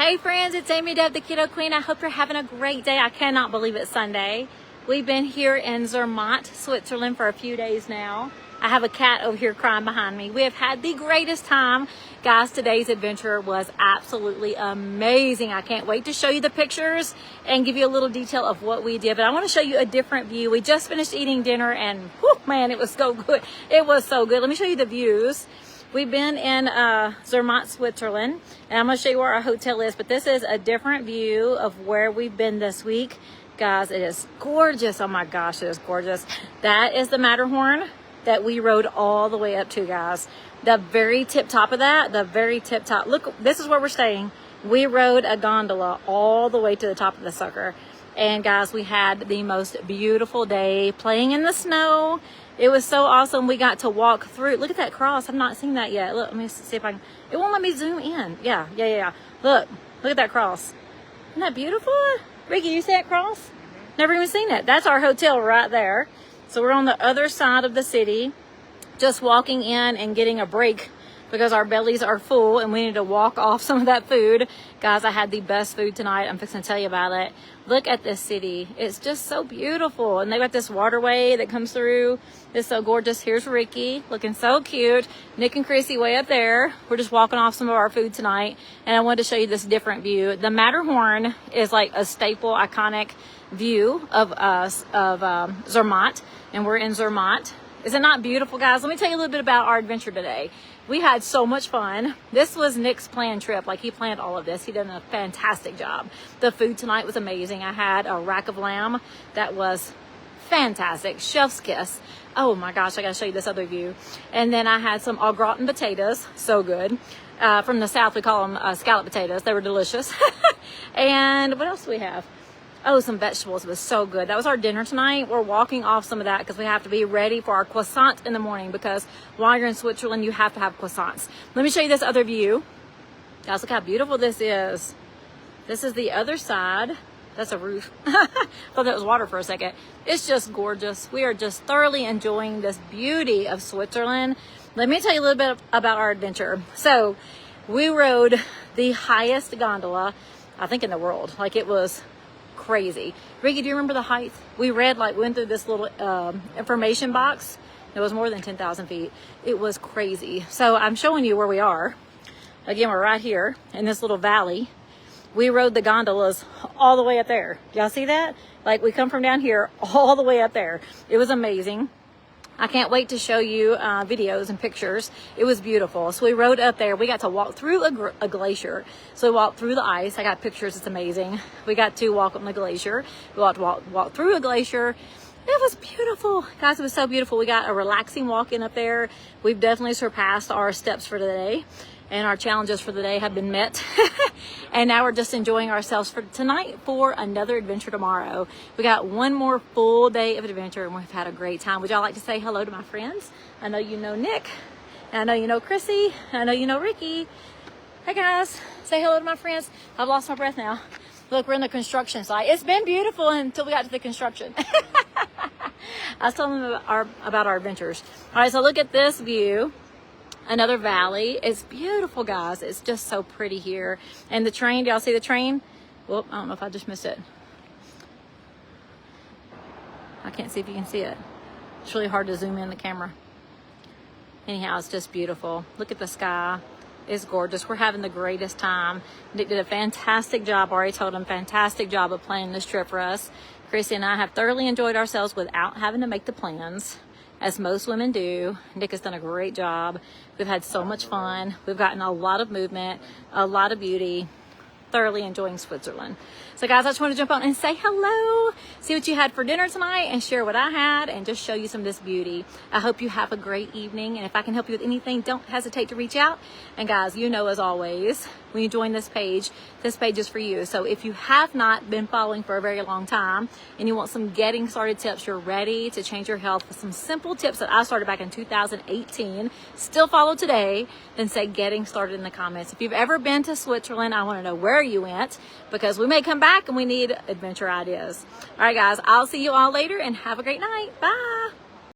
Hey friends, it's Amy Deb, the Keto Queen. I hope you're having a great day. I cannot believe it's Sunday. We've been here in Zermatt, Switzerland for a few days now. I have a cat over here crying behind me. We have had the greatest time. Guys, today's adventure was absolutely amazing. I can't wait to show you the pictures and give you a little detail of what we did. But I want to show you a different view. We just finished eating dinner and whew, man, it was so good. It was so good. Let me show you the views. We've been in Zermatt, Switzerland, and I'm going to show you where our hotel is, but this is a different view of where we've been this week. Guys, it is gorgeous. Oh my gosh, it is gorgeous. That is the Matterhorn that we rode all the way up to, guys. The very tip top of that, the very tip top. Look, this is where we're staying. We rode a gondola all the way to the top of the sucker. And guys, we had the most beautiful day playing in the snow. It was so awesome. We got to walk through. Look at that cross. I've not seen that yet. Look, let me see if I can. It won't let me zoom in. Yeah. Look at that cross. Isn't that beautiful? Ricky, you see that cross? Never even seen it. That's our hotel right there. So we're on the other side of the city, just walking in and getting a break because our bellies are full and we need to walk off some of that food. Guys, I had the best food tonight. I'm fixing to tell you about it. Look at this city. It's just so beautiful. And they got this waterway that comes through. It's so gorgeous. Here's Ricky looking so cute. Nick and Chrissy way up there. We're just walking off some of our food tonight. And I wanted to show you this different view. The Matterhorn is like a staple, iconic view of Zermatt. And we're in Zermatt. Is it not beautiful, guys? Let me tell you a little bit about our adventure today. We had so much fun. This was Nick's planned trip. Like, he planned all of this. He did a fantastic job. The food tonight was amazing. I had a rack of lamb that was fantastic. Chef's kiss. Oh my gosh, I gotta show you this other view. And then I had some au gratin potatoes. So good. From the south, we call them scallop potatoes. They were delicious. And what else do we have? Oh, some vegetables. It was so good. That was our dinner tonight. We're walking off some of that because we have to be ready for our croissant in the morning, because while you're in Switzerland, you have to have croissants. Let me show you this other view. Guys, look how beautiful this is. This is the other side. That's a roof. Thought that was water for a second. It's just gorgeous. We are just thoroughly enjoying this beauty of Switzerland. Let me tell you a little bit about our adventure. So we rode the highest gondola, I think, in the world. Like, it was crazy. Ricky, do you remember the height? We went through this little information box. It was more than 10,000 feet. It was crazy. So I'm showing you where we are. Again, we're right here in this little valley. We rode the gondolas all the way up there. Y'all see that? Like, we come from down here all the way up there. It was amazing. I can't wait to show you videos and pictures. It was beautiful. So we rode up there. We got to walk through a glacier. So we walked through the ice. I got pictures. It's amazing. We got to walk on the glacier. We got to walk through a glacier. It was beautiful. Guys, it was so beautiful. We got a relaxing walk in up there. We've definitely surpassed our steps for today. And our challenges for the day have been met. And now we're just enjoying ourselves for tonight for another adventure tomorrow. We got one more full day of adventure and we've had a great time. Would y'all like to say hello to my friends? I know you know Nick. And I know you know Chrissy. And I know you know Ricky. Hey guys, say hello to my friends. I've lost my breath now. Look, we're in the construction site. It's been beautiful until we got to the construction. I was telling them about our adventures. All right, so look at this view. Another valley. It's beautiful, guys. It's just so pretty here. And the train, do y'all see the train? Well, I don't know if I just missed it. I can't see if you can see it. It's really hard to zoom in the camera. Anyhow, it's just beautiful. Look at the sky. It's gorgeous. We're having the greatest time. Nick did a fantastic job. I already told him, fantastic job of planning this trip for us. Chrissy and I have thoroughly enjoyed ourselves without having to make the plans, as most women do. Nick has done a great job. We've had so much fun. We've gotten a lot of movement, a lot of beauty. Thoroughly enjoying Switzerland. So guys, I just want to jump on and say hello, see what you had for dinner tonight, and share what I had, and just show you some of this beauty. I hope you have a great evening, and if I can help you with anything, don't hesitate to reach out. And guys, you know, as always, when you join this page is for you. So if you have not been following for a very long time and you want some getting started tips, you're ready to change your health with some simple tips that I started back in 2018, still follow today, then say getting started in the comments. If you've ever been to Switzerland, I want to know where you went, because we may come back and we need adventure ideas. All right, guys, I'll see you all later and have a great night. Bye.